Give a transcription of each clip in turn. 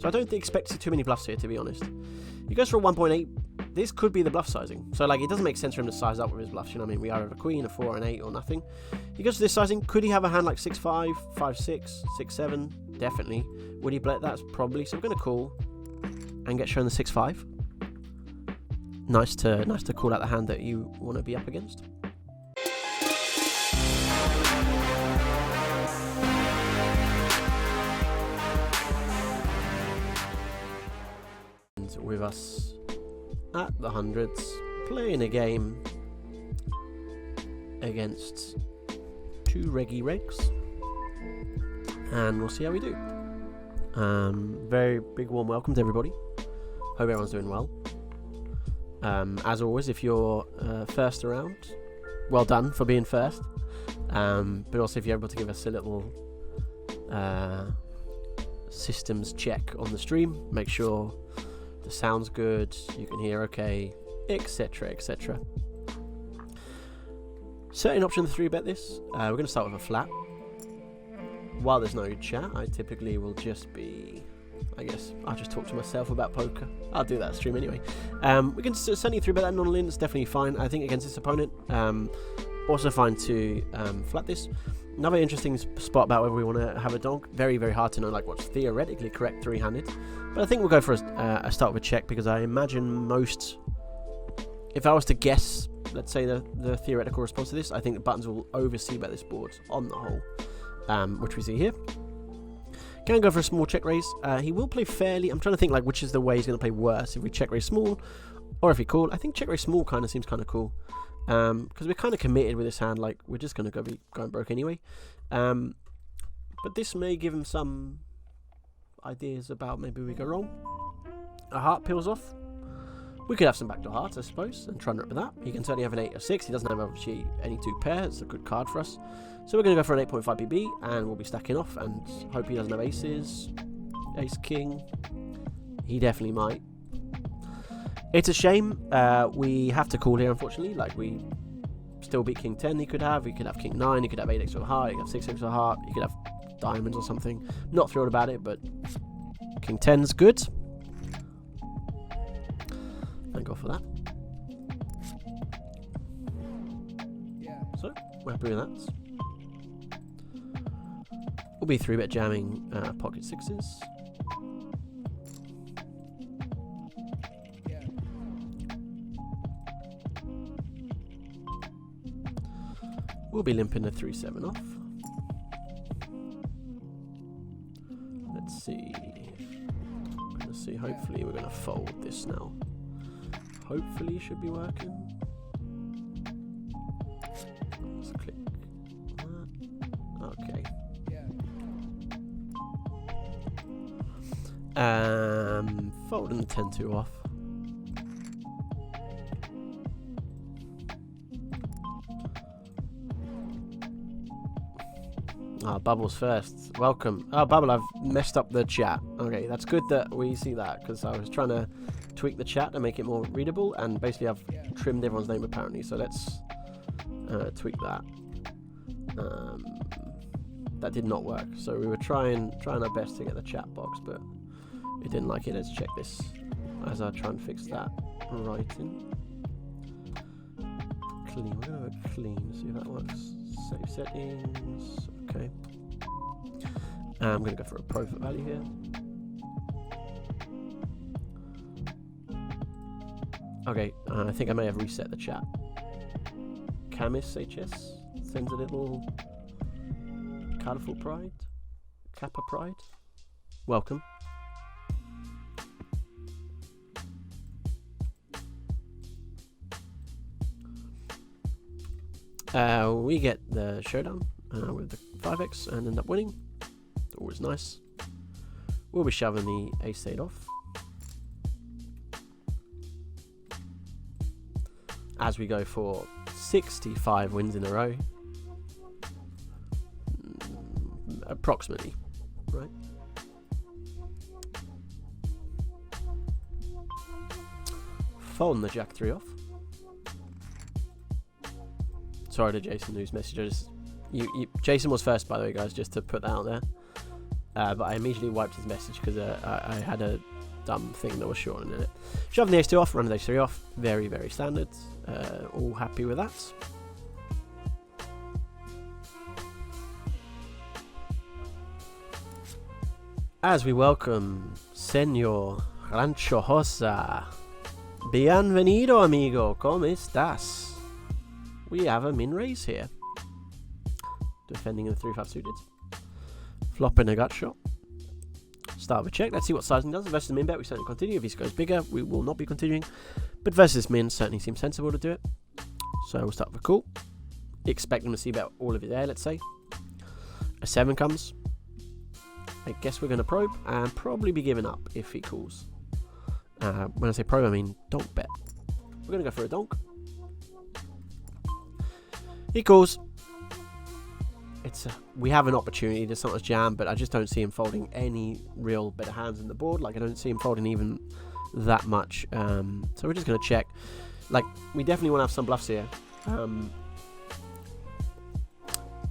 So I don't expect to see too many bluffs here, to be honest. He goes for a 1.8. This could be the bluff sizing. So, like, it doesn't make sense for him to size up with his bluffs, you know what I mean? We either have a queen, a 4, an 8, or nothing. He goes for this sizing. Could he have a hand like 6-5, 5-6, 6-7? Definitely. Would he bet that? Probably. So we're going to call and get shown the 6-5. Nice to call out the hand that you want to be up against. And with us at the hundreds, playing a game against 2 reggy regs, and we'll see how we do. Very big warm welcome to everybody. Hope everyone's doing well. As always, if you're first around, well done for being first. But also, if you're able to give us a little systems check on the stream, make sure the sound's good, you can hear okay, etc, etc. Certain option to 3-bet this. We're going to start with a flat. While there's no chat, I typically will just be... I guess I'll just talk to myself about poker. I'll do that stream anyway. We can certainly 3-bet that non-lin. It's definitely fine. I think against this opponent. Also fine to flat this. Another interesting spot about whether we want to have a donk. Very, very hard to know like what's theoretically correct 3-handed. But I think we'll go for a start with a check, because I imagine most... If I was to guess, let's say the theoretical response to this, I think the buttons will over c-bet this board on the whole. Which we see here. Can go for a small check raise. He will play fairly. I'm trying to think like which is the way he's going to play worse. If we check raise small, or if he call. I think check raise small kind of seems kind of cool, because we're kind of committed with this hand. Like we're just going to be going broke anyway. But this may give him some ideas about maybe we go wrong. A heart peels off. We could have some backdoor hearts, I suppose, and try and rip with that. He can certainly have an 8 or 6. He doesn't have obviously any 2 pairs. It's a good card for us. So we're going to go for an 8.5 BB, and we'll be stacking off, and hope he doesn't have aces. Ace king. He definitely might. It's a shame. We have to call here, unfortunately. Like, we still beat king 10 he could have. He could have king 9. He could have 8x with a heart. He could have 6x with a heart. He could have diamonds or something. Not thrilled about it, but king 10's good. Thank God for that. So, we're happy with that. We'll be 3-bet jamming pocket 6s. We'll be limping the 3-7 off. Let's see. Hopefully we're going to fold this now. Hopefully should be working. Let's click that. Okay. Folding the 10-2 off. Bubbles first. Welcome. Bubble, I've messed up the chat. Okay, that's good that we see that, because I was trying to tweak the chat and make it more readable, and basically I've trimmed everyone's name apparently, so let's tweak that. That did not work, so we were trying our best to get the chat box, but it didn't like it. Let's check this as I try and fix that writing. Clean. We're gonna go clean, see if that works. Save settings. Okay. I'm gonna go for a profit value here. Okay, I think I may have reset the chat. Camis HS sends a little colourful pride. Kappa pride. Welcome. We get the showdown with the 5x and end up winning. Always nice. We'll be shoving the ace-8 off. As we go for 65 wins in a row. Approximately, right? Folding the Jack-3 off. Sorry to Jason who's messaged us. Jason was first, by the way, guys, just to put that out there. but I immediately wiped his message because I had a dumb thing that was shortening in it. Shoving the ace-2 off, running the ace-3 off. Very, very standard. All happy with that. As we welcome Señor Rancho Hosa. Bienvenido, amigo. ¿Cómo estás? We have a min raise here. Defending in the 3-5 suited. Flopping a gut shot. Start with a check. Let's see what sizing does. Versus the min bet, we certainly continue. If he goes bigger, we will not be continuing. But versus min, certainly seems sensible to do it. So we'll start with a call. Expect him to see about all of his air, let's say. A 7 comes. I guess we're going to probe and probably be giving up if he calls. When I say probe, I mean donk bet. We're going to go for a donk. He calls. We have an opportunity to sometimes jam, but I just don't see him folding any real better hands in the board. Like, I don't see him folding even that much. So we're just going to check. Like, we definitely want to have some bluffs here.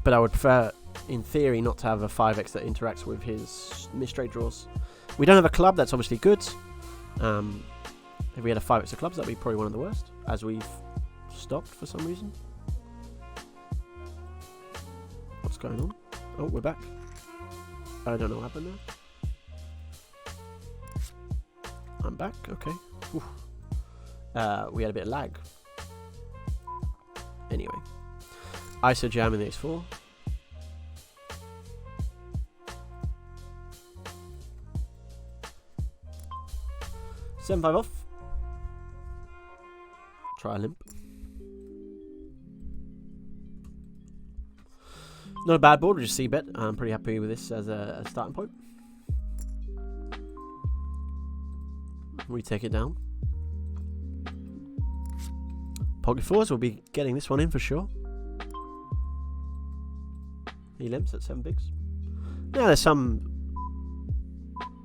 But I would prefer, in theory, not to have a 5x that interacts with his mid-straight draws. We don't have a club, that's obviously good. If we had a 5x of clubs, that'd be probably one of the worst, as we've stopped for some reason. What's going on? Oh, we're back. I don't know what happened there. I'm back, okay. We had a bit of lag. Anyway. ISO jam in the ace-4. $7-5 off. Try a limp. Not a bad board, we just c-bet. I'm pretty happy with this as a starting point. We take it down. Pocket 4s, we'll be getting this one in for sure. He limps at 7 bigs. Now there's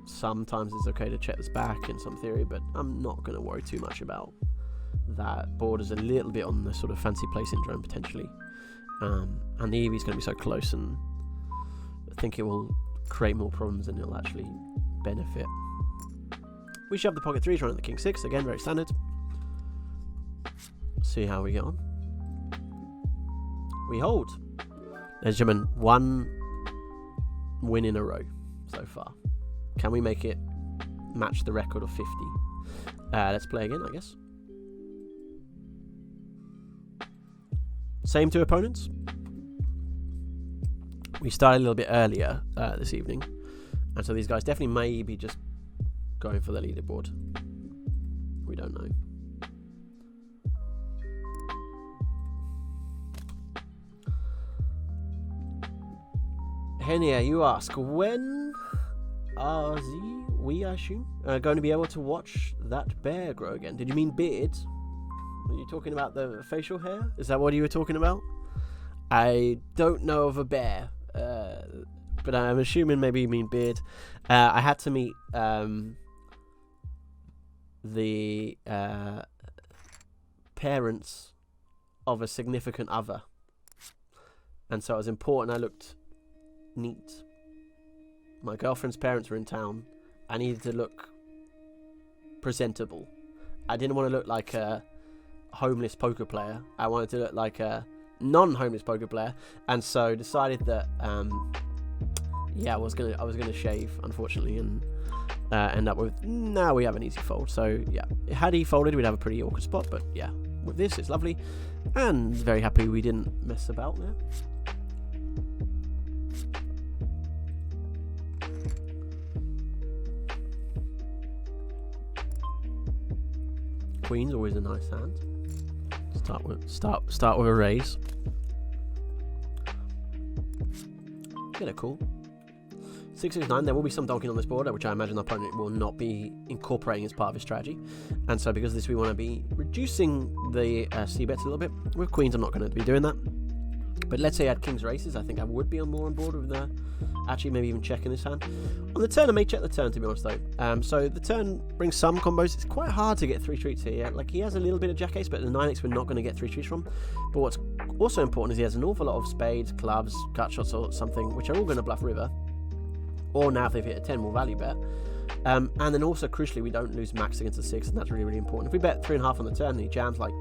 sometimes it's okay to check this back in some theory, but I'm not going to worry too much about that. Board is a little bit on the sort of fancy play syndrome potentially. And the EV is going to be so close, and I think it will create more problems than it'll actually benefit. We shove the pocket 3s, running the king 6, again very standard. See how we get on. We hold. Ladies and gentlemen, 1 win in a row so far. Can we make it match the record of 50? Let's play again, I guess. Same 2 opponents. We started a little bit earlier this evening, and so these guys definitely may be just going for the leaderboard. We don't know. Henia, you ask, when are we assume going to be able to watch that bear grow again? Did you mean beard? Are you talking about the facial hair? Is that what you were talking about? I don't know of a bear, but I'm assuming maybe you mean beard. I had to meet the parents of a significant other, and so it was important I looked neat. My girlfriend's parents were in town. I needed to look presentable. I didn't want to look like a homeless poker player. I wanted to look like a non-homeless poker player, and so decided that I was gonna shave, unfortunately, and end up with now we have an easy fold. So yeah, had he folded, we'd have a pretty awkward spot, but yeah, with this it's lovely, and very happy we didn't mess about there. Queen's always a nice hand. Start with a raise. Get a call. 6-6-9. There will be some donking on this board, which I imagine the opponent will not be incorporating as part of his strategy. And so because of this, we want to be reducing the c-bets a little bit. With queens, I'm not going to be doing that. But let's say I had kings or aces, I think I would be more on board with the actually maybe even checking this hand. On the turn, I may check the turn, to be honest, though. So the turn brings some combos. It's quite hard to get 3 treats here. Like, he has a little bit of jack ace, but the 9x we're not going to get 3 treats from. But what's also important is he has an awful lot of spades, clubs, gut shots, or something, which are all going to bluff river. Or now if they've hit a 10, we'll value bet. And then also, crucially, we don't lose max against a 6, and that's really, really important. If we bet 3.5 on the turn and he jams, like,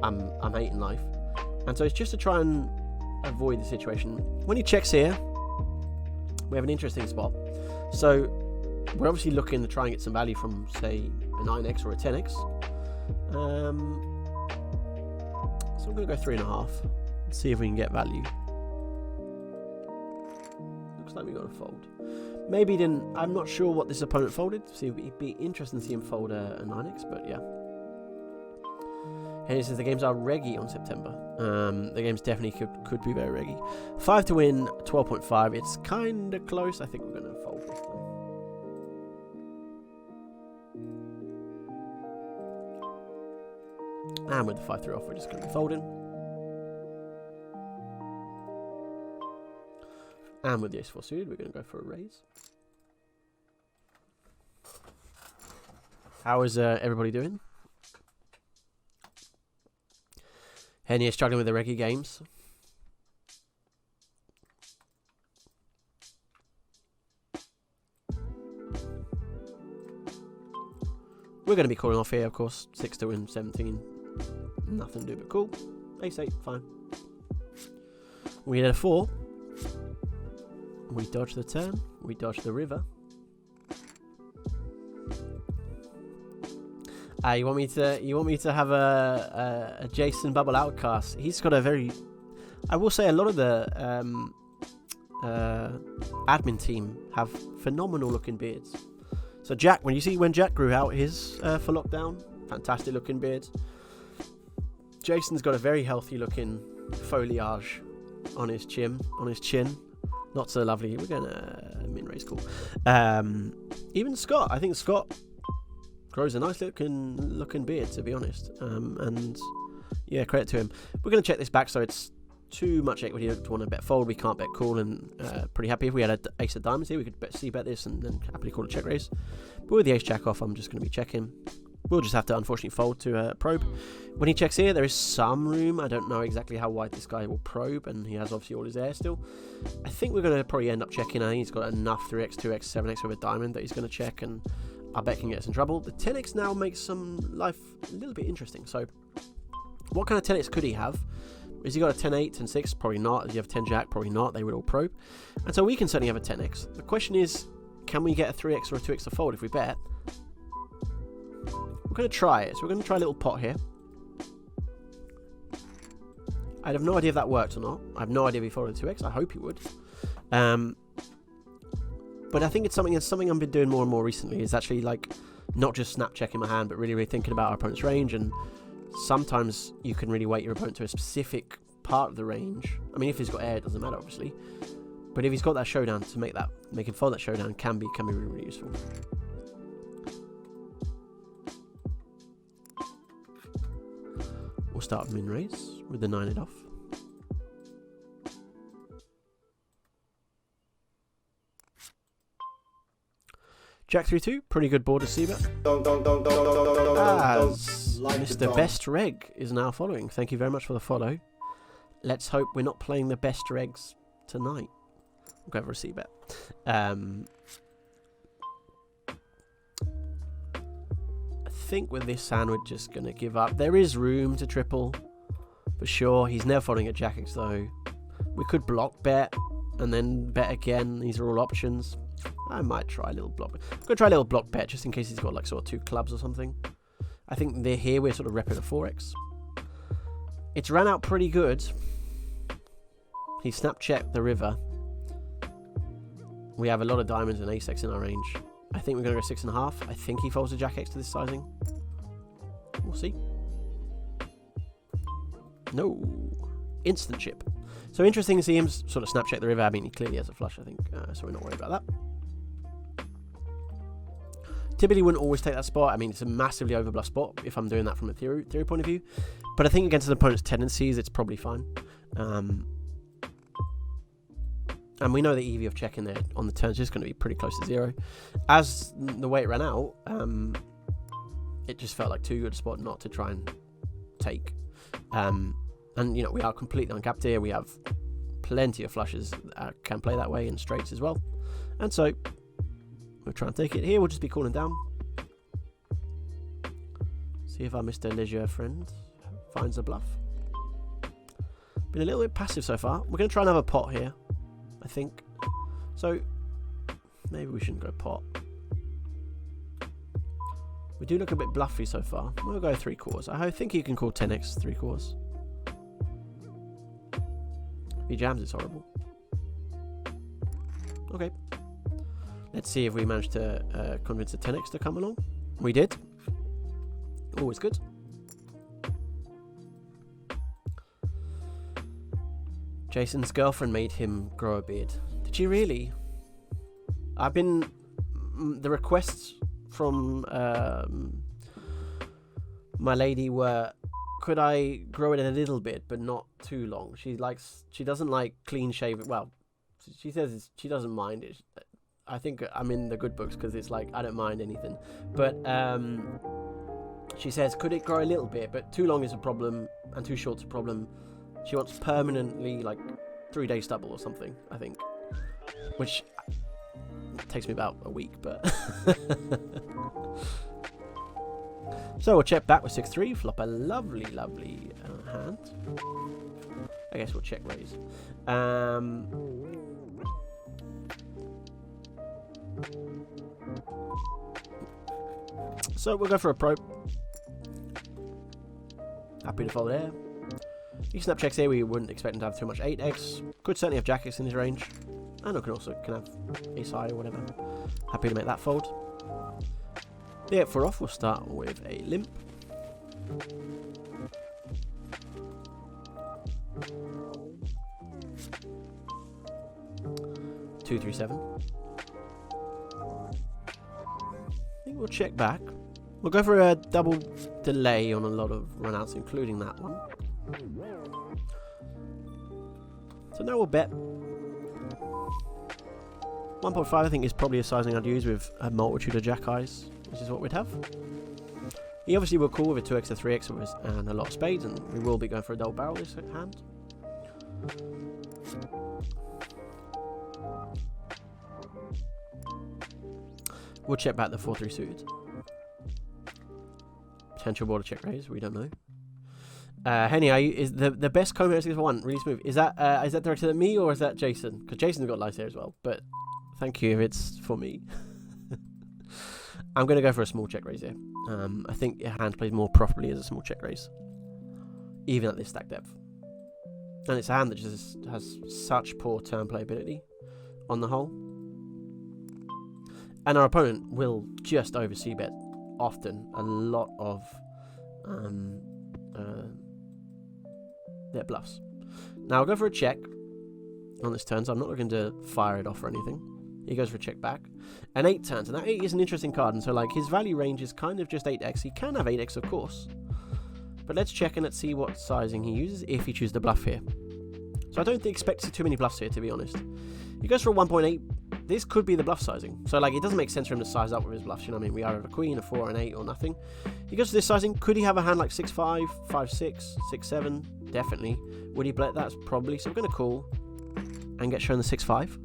I'm hating life. And so it's just to try and avoid the situation. When he checks here, we have an interesting spot. So we're obviously looking to try and get some value from, say, a 9x or a 10x. So I'm going to go 3.5 and see if we can get value. Looks like we got a fold. Maybe he didn't. I'm not sure what this opponent folded. So it'd be interesting to see him fold a 9x, but yeah. Henry says the games are reggy on September. The games definitely could be very reggy. 5 to win, 12.5. It's kind of close. I think we're going to fold this time. And with the 5-3 off, we're just going to be folding. And with the ace-4 suited, we're going to go for a raise. How is everybody doing? Henny is struggling with the reggae games. We're going to be calling off here, of course. 6 to win, 17. Nothing to do but cool. Ace 8, fine. We hit a 4. We dodge the turn. We dodge the river. You want me to have a Jason Bubble Outcast? He's got a very, I will say, a lot of the admin team have phenomenal looking beards. So Jack, when Jack grew out his for lockdown, fantastic looking beards. Jason's got a very healthy looking foliage on his chin. Not so lovely. We're gonna min raise cool. Even Scott, I think Scott grows a nice looking beard, to be honest. And yeah, credit to him. We're gonna check this back, so it's too much equity to want to bet fold. We can't bet call, and pretty happy if we had an ace of diamonds here, we could bet this and then happily call a check raise. But with the ace jack off, I'm just going to be checking. We'll just have to unfortunately fold to probe. When he checks here, there is some room. I don't know exactly how wide this guy will probe, and he has obviously all his air still. I think we're going to probably end up checking. I think he's got enough 3x, 2x, 7x with a diamond that he's going to check, and I bet can get us in trouble. The 10x now makes some life a little bit interesting. So what kind of 10x could he have? Has he got a 10, 8, 10, 6? Probably not. Does he have 10 jack? Probably not. They would all probe. And so we can certainly have a 10x. The question is, can we get a 3x or a 2x to fold if we bet? We're going to try it. So we're going to try a little pot here. I have no idea if that worked or not. I have no idea if he folded 2x. I hope he would. But I think it's something I've been doing more and more recently, is actually like not just snap checking my hand, but really, really thinking about our opponent's range. And sometimes you can really weight your opponent to a specific part of the range. I mean, if he's got air, it doesn't matter, obviously. But if he's got that showdown, to make him fold that showdown can be really, really useful. We'll start with min raise with the 9 off. Jack 3-2, pretty good board to see bet. As Mr. Best Reg is now following. Thank you very much for the follow. Let's hope we're not playing the best regs tonight. We'll go for a c-bet. I think with this hand we're just going to give up. There is room to triple, for sure. He's never folding at Jack-X though. We could block bet and then bet again. These are all options. I might try a little block. I'm going to try a little block bet just in case he's got like sort of 2 clubs or something. I think here we're sort of repping a 4x. It's ran out pretty good. He snap checked the river. We have a lot of diamonds and ace-x in our range. I think we're going to go 6.5. I think he folds a Jack-X to this sizing. We'll see. No. Instant chip. So interesting to see him sort of snap check the river. I mean, he clearly has a flush, I think. So we're not worried about that. Typically wouldn't always take that spot. I mean, it's a massively overbluff spot if I'm doing that from a theory point of view. But I think against an opponent's tendencies, it's probably fine. And we know the EV of checking there on the turn is just going to be pretty close to 0. As the way it ran out, it just felt like too good a spot not to try and take. And, you know, we are completely uncapped here. We have plenty of flushes that can play that way and straights as well. And so we'll try and take it here. We'll just be calling down. See if our Mr. Leisure friend finds a bluff. Been a little bit passive so far. We're going to try another pot here, I think. So maybe we shouldn't go pot. We do look a bit bluffy so far. We'll go 3/4. I think you can call 10x 3/4. If he jams, it's horrible. Okay. Let's see if we manage to convince the 10x to come along. We did. Always good. Jason's girlfriend made him grow a beard. Did she really? I've been... The requests from my lady were, could I grow it a little bit but not too long? She doesn't like clean shaven. Well, she says she doesn't mind it. I think I'm in the good books because it's like I don't mind anything, but she says could it grow a little bit, but too long is a problem and too short's a problem. She wants permanently like 3-day stubble or something, I think, which takes me about a week, but so we'll check back with 6-3, flop a lovely hand. I guess we'll check raise. So we'll go for a probe. Happy to fold there. He snap checks here. We wouldn't expect him to have too much 8x. Could certainly have jack-x in his range. And we can also have ace high or whatever. Happy to make that fold. The 8-4 off, we'll start with a limp. Two, 3, 7. I think we'll check back. We'll go for a double delay on a lot of runouts, including that one. So now we'll bet. 1.5 I think is probably a sizing I'd use with a multitude of jack eyes, which is what we'd have. He obviously will call with a 2x or 3x and a lot of spades, and we will be going for a double barrel this hand. We'll check back the 4-3 suited. Potential border check raise, we don't know. Henny, is the best combo 6-1 really smooth? Is that directed at me or is that Jason? Because Jason's got lights here as well, but thank you if it's for me. I'm going to go for a small check raise here. I think your hand plays more properly as a small check raise, even at this stack depth. And it's a hand that just has such poor turn playability on the whole. And our opponent will just over c-bet often a lot of their bluffs. Now I'll go for a check on this turn, so I'm not looking to fire it off or anything. He goes for a check back. And 8 turns, and that 8 is an interesting card, and so like his value range is kind of just 8x. He can have 8x, of course. But let's check and let's see what sizing he uses if he chooses the bluff here. So I don't expect to see too many bluffs here, to be honest. He goes for a 1.8. This could be the bluff sizing. So like it doesn't make sense for him to size up with his bluffs, you know what I mean? We either have a queen, a 4, an 8, or nothing. He goes to this sizing. Could he have a hand like 6-5, 5-6, 6-7? Definitely. Would he bet that? Probably. So we're going to call and get shown the 6-5.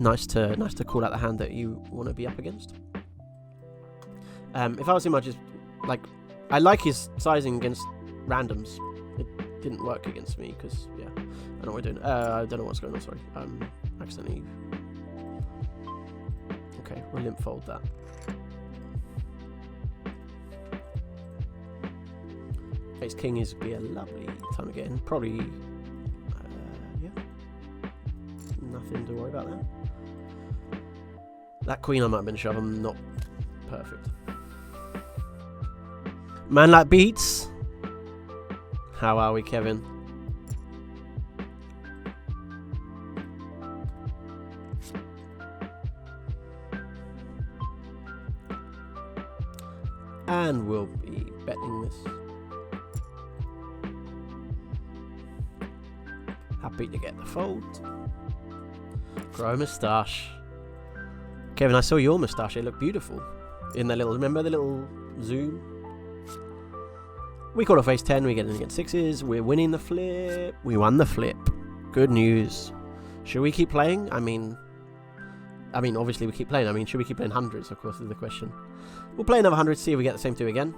Nice to call out the hand that you want to be up against. If I was him, I'd just like, I like his sizing against randoms. It didn't work against me because yeah, I know what we're doing. I don't know what's going on. Sorry, accidentally. Okay, we'll limp fold that. Ace King is be a lovely time again. Probably, yeah, nothing to worry about there. That queen I might have been shove. I'm not perfect. Man like beats. How are we, Kevin? And we'll be betting this. Happy to get the fold. Grow moustache. Kevin, I saw your moustache. It looked beautiful. In the little, remember the little zoom? We call off ace 10. We get in against 6s. We're winning the flip. We won the flip. Good news. Should we keep playing? I mean, I mean, obviously we keep playing. I mean, should we keep playing hundreds? Of course, is the question. We'll play another 100, see if we get the same two again.